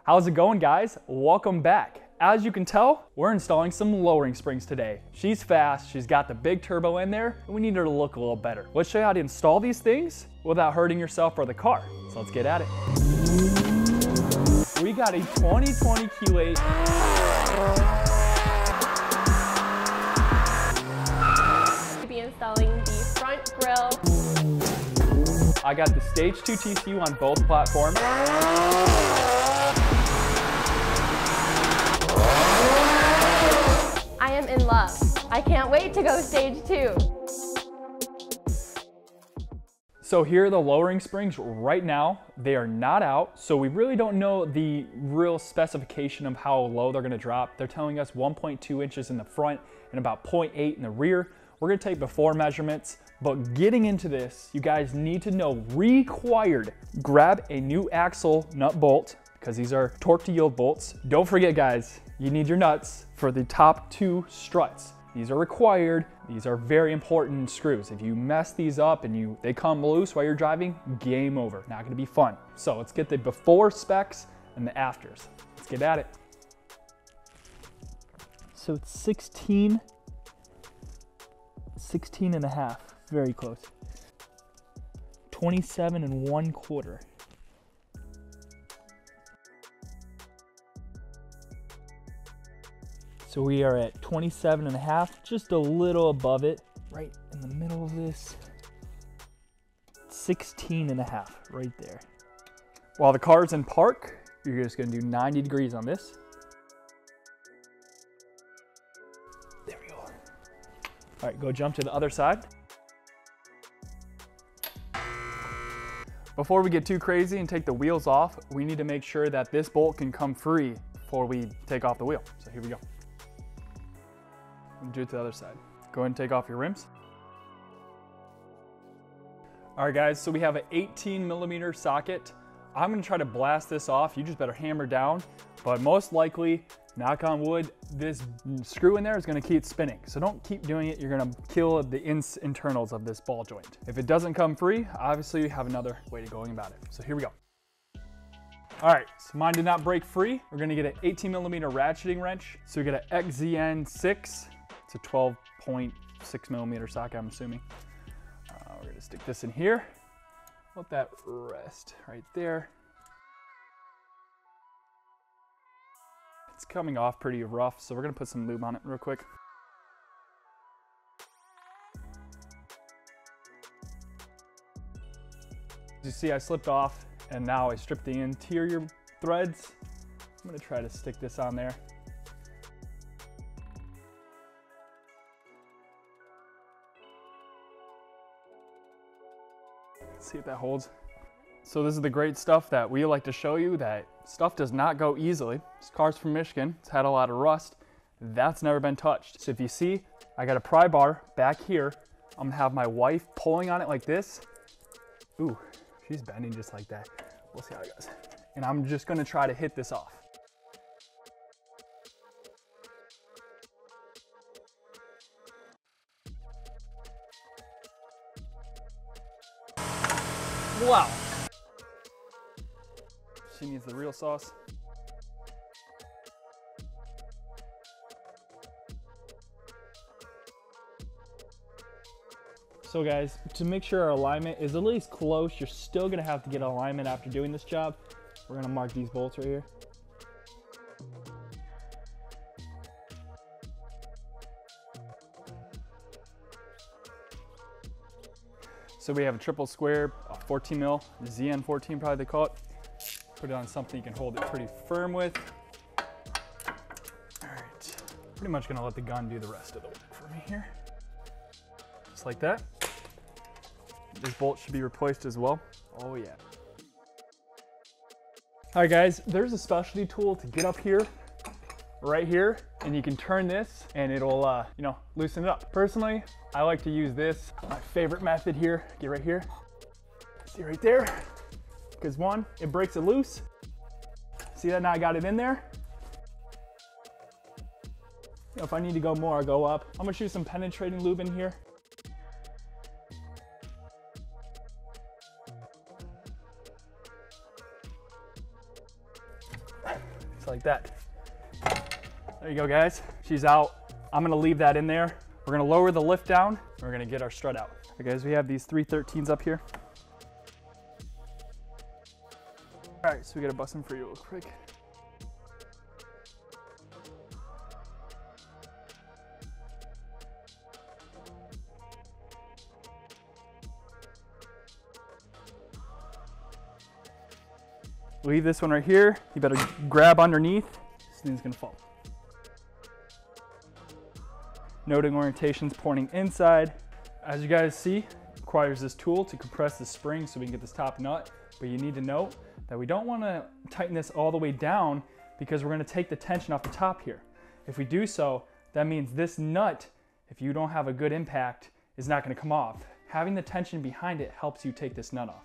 How's it going, guys? Welcome back. As you can tell, we're installing some lowering springs today. She's fast, she's got the big turbo in there, and we need her to look a little better. Let's show you how to install these things without hurting yourself or the car. So let's get at it. We got a 2020 Q8. We'll be installing the front grille. I got the Stage 2 TCU on both platforms. I am in love. I can't wait to go stage 2. So here are the lowering springs right now. They are not out, so we really don't know the real specification of how low they're gonna drop. They're telling us 1.2 inches in the front and about 0.8 in the rear. We're gonna take before measurements, but getting into this, you guys need to know required. Grab a new axle nut bolt, because these are torque to yield bolts. Don't forget, guys, you need your nuts for the top 2 struts. These are required. These are very important screws. If you mess these up and they come loose while you're driving, game over. Not gonna be fun. So let's get the before specs and the afters. Let's get at it. So it's 16 and a half, very close. 27 1/4. So we are at 27 and a half, just a little above it, right in the middle of this. 16 and a half, right there. While the car's in park, you're just gonna do 90 degrees on this. There we go. All right, go jump to the other side. Before we get too crazy and take the wheels off, we need to make sure that this bolt can come free before we take off the wheel. So here we go. Do it to the other side. Go ahead and take off your rims. All right, guys, so we have an 18mm socket. I'm gonna try to blast this off. You just better hammer down, but most likely, knock on wood, this screw in there is gonna keep spinning. So don't keep doing it. You're gonna kill the internals of this ball joint. If it doesn't come free, obviously you have another way to going about it. So here we go. All right, so mine did not break free. We're gonna get an 18mm ratcheting wrench. So we got an XZN6. It's a 12.6mm socket, I'm assuming. We're gonna stick this in here. Let that rest right there. It's coming off pretty rough, so we're gonna put some lube on it real quick. As you see, I slipped off, and now I stripped the interior threads. I'm gonna try to stick this on there. See if that holds. So this is the great stuff that we like to show you, that stuff does not go easily. This car's from Michigan. It's had a lot of rust. That's never been touched. So if you see, I got a pry bar back here. I'm gonna have my wife pulling on it like this. Ooh, she's bending just like that. We'll see how it goes. And I'm just gonna try to hit this off. Wow. She needs the real sauce. So guys, to make sure our alignment is at least close, you're still gonna have to get alignment after doing this job. We're gonna mark these bolts right here. So we have a triple square, a 14mm, ZN14 probably they call it. Put it on something you can hold it pretty firm with. All right, pretty much gonna let the gun do the rest of the work for me here. Just like that. This bolt should be replaced as well. Oh yeah. All right guys, there's a specialty tool to get up here, right here, and you can turn this and it'll, loosen it up. Personally, I like to use this. My favorite method here, get right here. See right there? Because one, it breaks it loose. See that, now I got it in there. If I need to go more, I'll go up. I'm gonna shoot some penetrating lube in here. just like that. There you go, guys. She's out. I'm gonna leave that in there. We're gonna lower the lift down. We're gonna get our strut out. All right, guys, we have these 313s up here. All right, so we gotta bust them for you real quick. Leave this one right here. You better grab underneath. This thing's gonna fall. Noting orientation's pointing inside. As you guys see, it requires this tool to compress the spring so we can get this top nut. But you need to note that we don't wanna tighten this all the way down because we're gonna take the tension off the top here. If we do so, that means this nut, if you don't have a good impact, is not gonna come off. Having the tension behind it helps you take this nut off.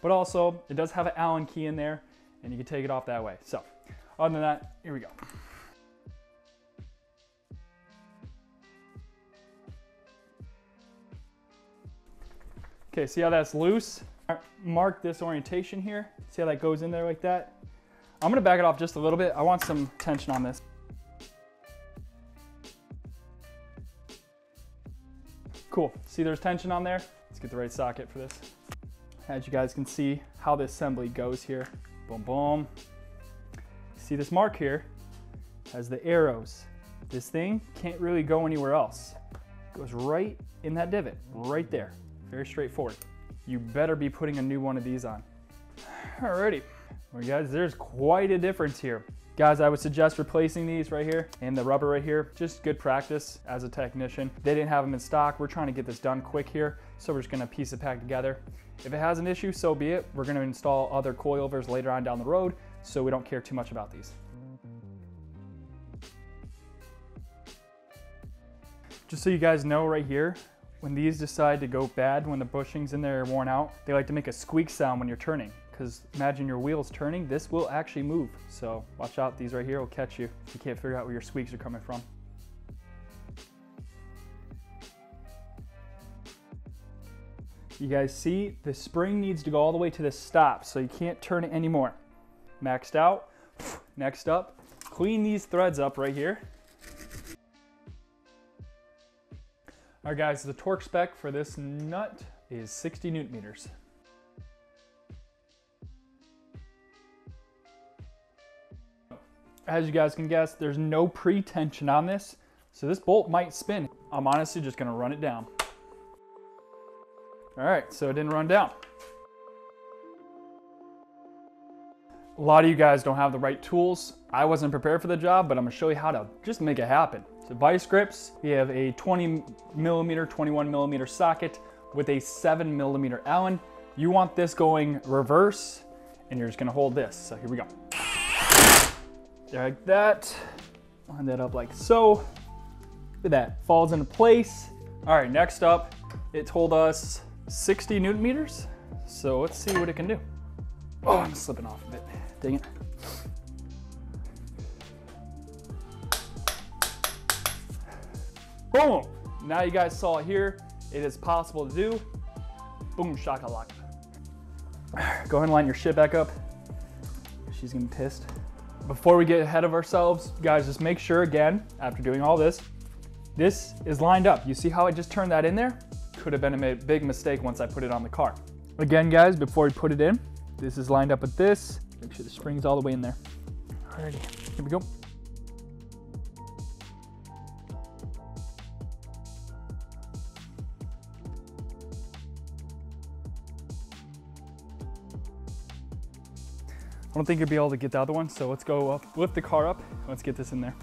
But also, it does have an Allen key in there, and you can take it off that way. So, other than that, here we go. Okay, see how that's loose? Mark this orientation here. See how that goes in there like that? I'm gonna back it off just a little bit. I want some tension on this. Cool, see there's tension on there? Let's get the right socket for this. As you guys can see how the assembly goes here. Boom, boom. See this mark here has the arrows. This thing can't really go anywhere else. It goes right in that divot, right there. Very straightforward. You better be putting a new one of these on. Alrighty, well guys, there's quite a difference here. Guys, I would suggest replacing these right here and the rubber right here. Just good practice as a technician. They didn't have them in stock. We're trying to get this done quick here, so we're just gonna piece it back together. If it has an issue, so be it. We're gonna install other coilovers later on down the road, so we don't care too much about these. Just so you guys know right here, when these decide to go bad, when the bushings in there are worn out, they like to make a squeak sound when you're turning. Because imagine your wheels turning, this will actually move. So watch out, these right here will catch you if you can't figure out where your squeaks are coming from. You guys see, the spring needs to go all the way to the stop, so you can't turn it anymore. Maxed out. Next up, clean these threads up right here. All right guys, the torque spec for this nut is 60 Newton meters. As you guys can guess, there's no pre-tension on this, so this bolt might spin. I'm honestly just gonna run it down. All right, so it didn't run down. A lot of you guys don't have the right tools. I wasn't prepared for the job, but I'm gonna show you how to just make it happen. So vice grips, we have a 20 millimeter, 21 millimeter socket with a 7 millimeter Allen. You want this going reverse, and you're just gonna hold this. So here we go. Like that, line that up like so. Look at that, falls into place. All right, next up, it told us 60 Newton meters. So let's see what it can do. Oh, I'm slipping off a bit, dang it. Boom, now you guys saw it here. It is possible to do. Boom, shakalaka. Go ahead and line your shit back up. She's gonna be pissed. Before we get ahead of ourselves, guys, just make sure again, after doing all this is lined up. You see how I just turned that in there? Could have been a big mistake once I put it on the car. Again, guys, before we put it in, this is lined up with this. Make sure the spring's all the way in there. Alrighty, here we go. I don't think you'll be able to get the other one, so let's go up, lift the car up, and let's get this in there.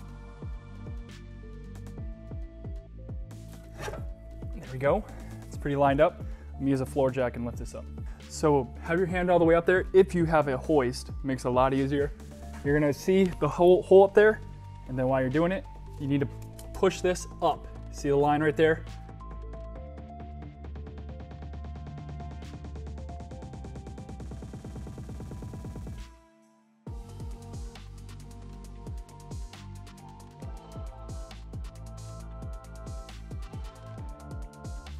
There we go. It's pretty lined up. I'm gonna use a floor jack and lift this up. So have your hand all the way up there. If you have a hoist, it makes it a lot easier. You're gonna see the hole up there, and then while you're doing it, you need to push this up. See the line right there?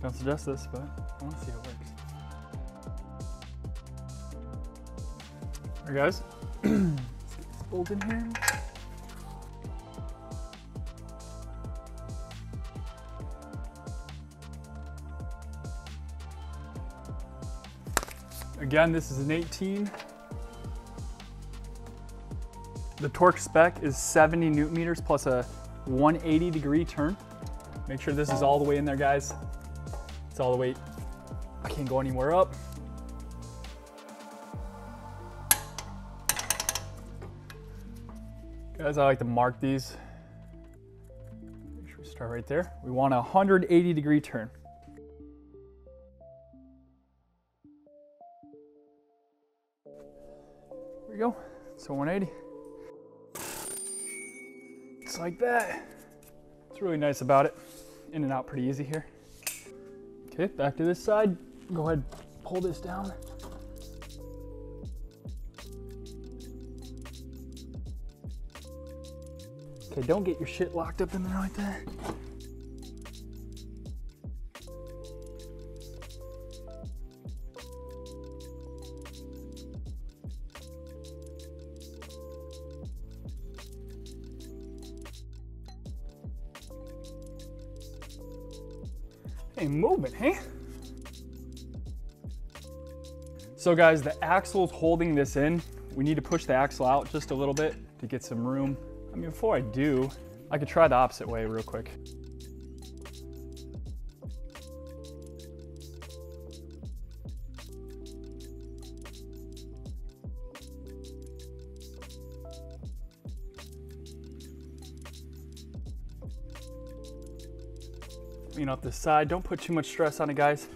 Don't suggest this, but I want to see how it works. All right, guys. holding him. Again, this is an 18. The torque spec is 70 Newton meters plus a 180-degree turn. Make sure this is all the way in there, guys. It's all the way. I can't go anywhere up. Guys, I like to mark these. Make sure we start right there. We want a 180-degree turn. There we go. So 180. Just like that. It's really nice about it. In and out pretty easy here. Okay, back to this side. Go ahead, pull this down. Okay, don't get your shit locked up in there like that. Hey, movement, hey? So guys, the axle's holding this in. We need to push the axle out just a little bit to get some room. I mean, before I do, I could try the opposite way real quick. Clean up this side. Don't put too much stress on it, guys.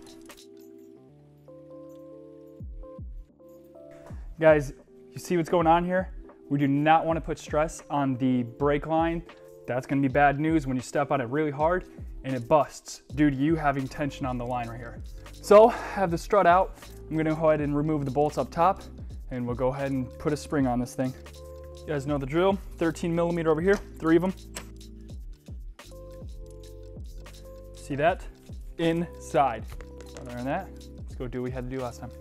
Guys, you see what's going on here? We do not want to put stress on the brake line. That's going to be bad news when you step on it really hard and it busts due to you having tension on the line right here. So, have the strut out. I'm going to go ahead and remove the bolts up top and we'll go ahead and put a spring on this thing. You guys know the drill. 13 millimeter over here, 3 of them. See that? Inside. Other than that, let's go do what we had to do last time.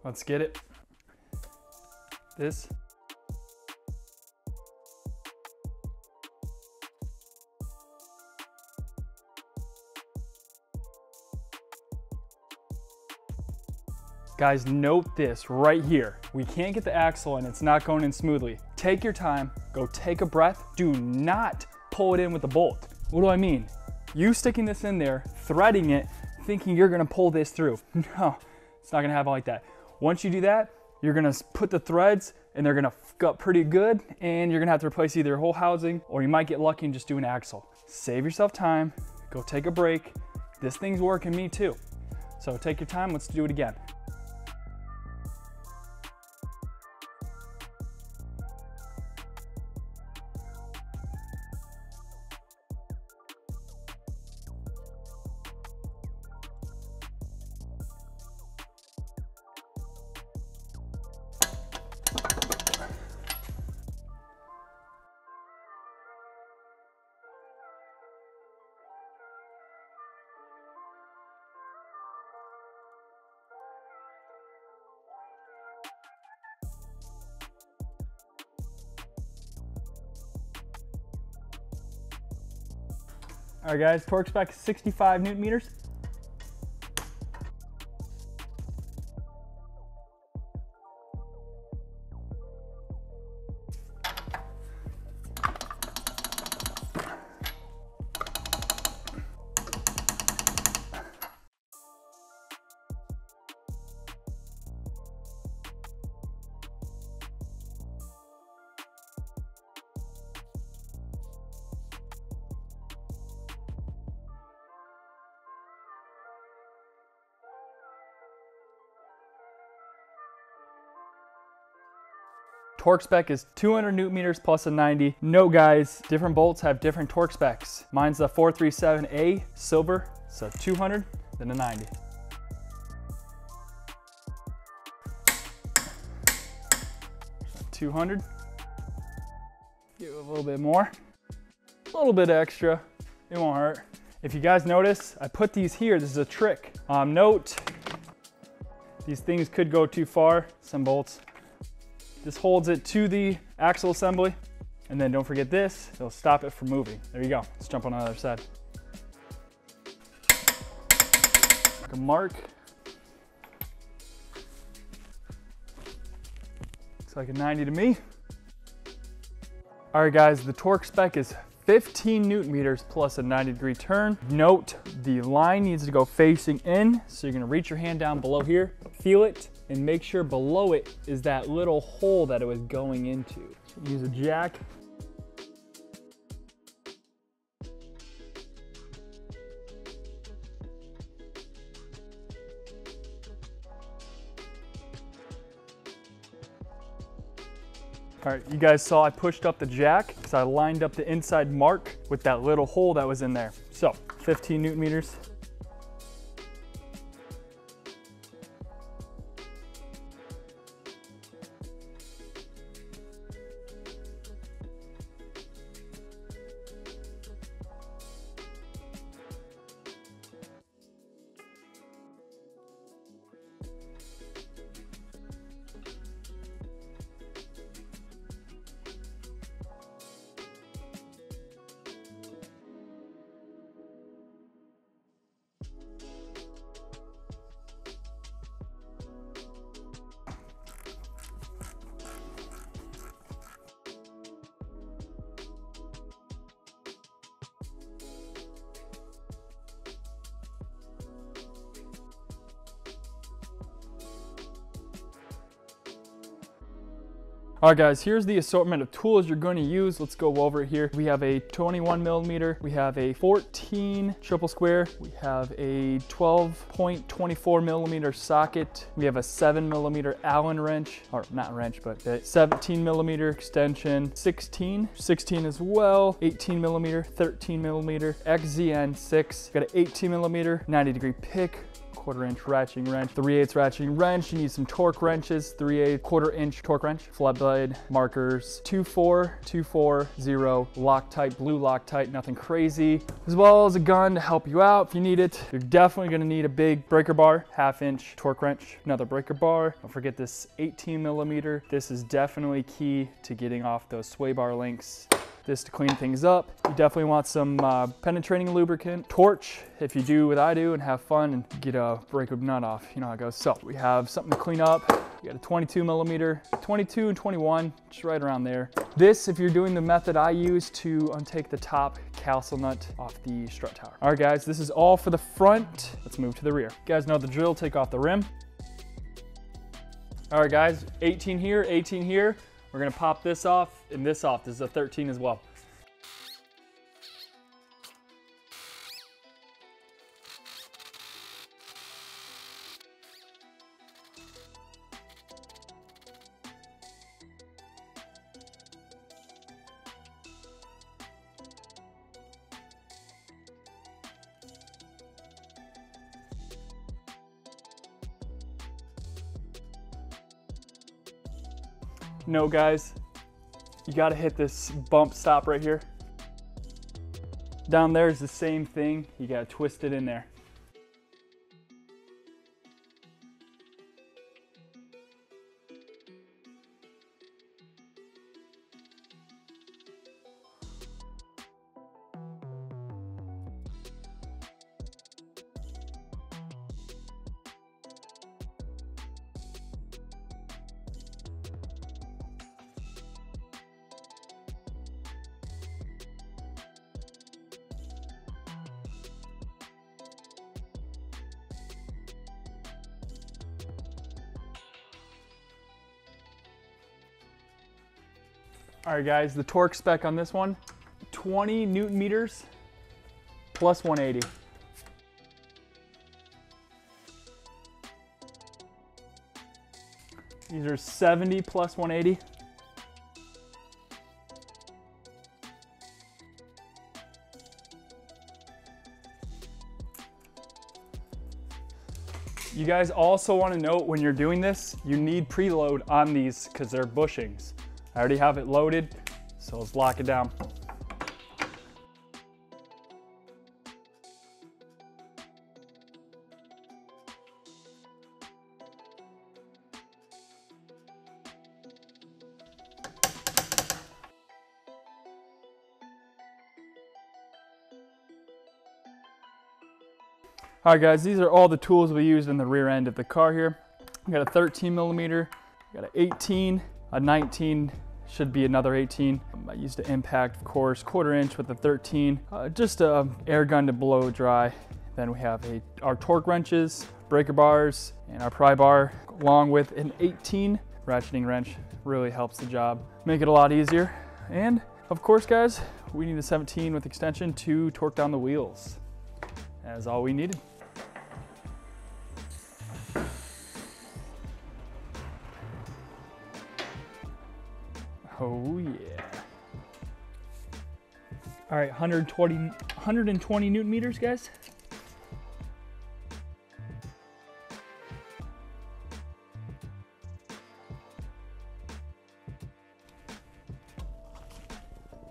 Let's get it. This. Guys, note this right here. We can't get the axle and it's not going in smoothly. Take your time, go take a breath. Do not pull it in with the bolt. What do I mean? You sticking this in there, threading it, thinking you're gonna pull this through. No, it's not gonna happen like that. Once you do that, you're gonna put the threads and they're gonna fuck up pretty good and you're gonna have to replace either your whole housing or you might get lucky and just do an axle. Save yourself time, go take a break. This thing's working me too. So take your time, let's do it again. All right, guys, torque spec 65 Newton meters. torque spec is 200 newton meters plus a 90. Note guys, different bolts have different torque specs. Mine's the 437A silver, so 200, then a 90. So 200. Give it a little bit more. A little bit extra, it won't hurt. If you guys notice, I put these here, this is a trick. Note, these things could go too far, some bolts. This holds it to the axle assembly, and then don't forget this, it'll stop it from moving. There you go, let's jump on the other side. Make a mark. Looks like a 90 to me. All right guys, the torque spec is 15 newton meters plus a 90-degree turn. Note, the line needs to go facing in, so you're gonna reach your hand down below here, feel it, and make sure below it is that little hole that it was going into. Use a jack. All right, you guys saw I pushed up the jack because I lined up the inside mark with that little hole that was in there. So 15 newton meters. All right guys, here's the assortment of tools you're going to use. Let's go over it here. We have a 21 millimeter, we have a 14 triple square, we have a 12.24 millimeter socket, we have a 7 millimeter Allen wrench, or not wrench, but a 17 millimeter extension, 16 as well, 18 millimeter, 13 millimeter, XZN6, got an 18 millimeter, 90-degree pick, 1/4 inch ratcheting wrench, 3/8 ratcheting wrench. You need some torque wrenches, 3/8, 1/4 inch torque wrench, flat blade, markers, 2.4, 2.40, Loctite, blue Loctite, nothing crazy, as well as a gun to help you out if you need it. You're definitely gonna need a big breaker bar, 1/2 inch torque wrench, another breaker bar. Don't forget this 18 millimeter. This is definitely key to getting off those sway bar links. This to clean things up. You definitely want some penetrating lubricant. Torch, if you do what I do and have fun and get a breaker nut off, you know how it goes. So we have something to clean up. We got a 22 millimeter, 22 and 21, just right around there. This, if you're doing the method I use to untake the top castle nut off the strut tower. All right guys, this is all for the front. Let's move to the rear. You guys know the drill, take off the rim. All right guys, 18 here, 18 here. We're gonna pop this off and this off. This is a 13 as well. No guys, you gotta hit this bump stop right here. Down there is the same thing. You gotta twist it in there. All right guys, the torque spec on this one, 20 Newton meters plus 180. These are 70 plus 180. You guys also want to note when you're doing this, you need preload on these because they're bushings. I already have it loaded, so let's lock it down. All right guys, these are all the tools we used in the rear end of the car here. We got a 13 millimeter, we got an 18, a 19, should be another 18. I used an impact, of course, 1/4 inch with the 13, just a air gun to blow dry. Then we have our torque wrenches, breaker bars, and our pry bar, along with an 18 ratcheting wrench. Really helps the job, make it a lot easier. And of course guys, we need a 17 with extension to torque down the wheels. That's all we needed. Oh yeah. All right, 120 Newton meters, guys.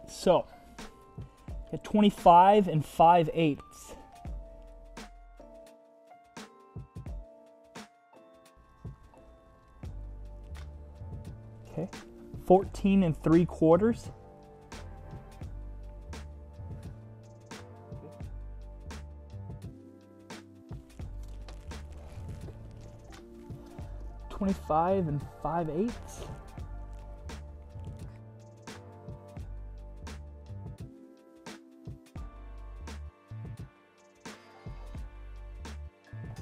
So, at 25 and 5/8. Okay, 14 and 3/4. $25 and 5/8.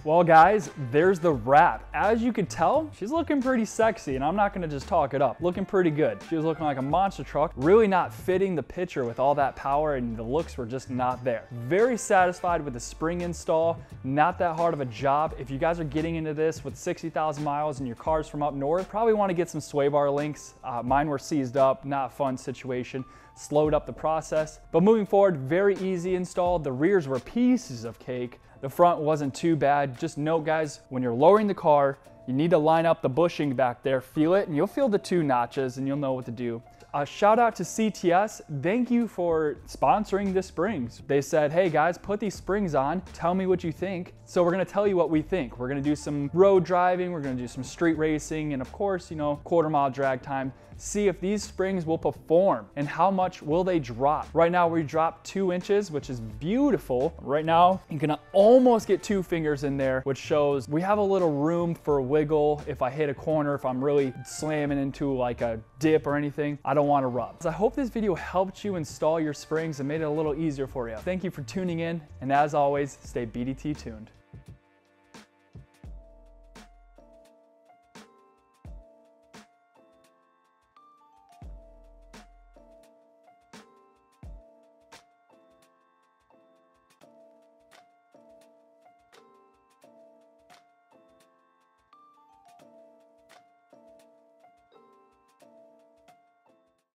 Well guys, there's the wrap. As you can tell, she's looking pretty sexy, and I'm not gonna just talk it up. Looking pretty good. She was looking like a monster truck, really not fitting the picture with all that power, and the looks were just not there. Very satisfied with the spring install. Not that hard of a job. If you guys are getting into this with 60,000 miles and your car's from up north, probably wanna get some sway bar links. Mine were seized up, not a fun situation. Slowed up the process. But moving forward, very easy install. The rears were pieces of cake. The front wasn't too bad. Just note guys, when you're lowering the car, you need to line up the bushing back there, feel it, and you'll feel the 2 notches and you'll know what to do. Shout out to CTS. Thank you for sponsoring the springs. They said, hey guys, put these springs on, tell me what you think. So we're gonna tell you what we think. We're gonna do some road driving, we're gonna do some street racing, and of course, you know, 1/4 mile drag time. See if these springs will perform and how much will they drop. Right now we dropped 2 inches, which is beautiful. Right now you can almost get 2 fingers in there, which shows we have a little room for wiggle. If I hit a corner, if I'm really slamming into like a dip or anything, I don't want to rub. So I hope this video helped you install your springs and made it a little easier for you. Thank you for tuning in, and as always, stay BDT tuned.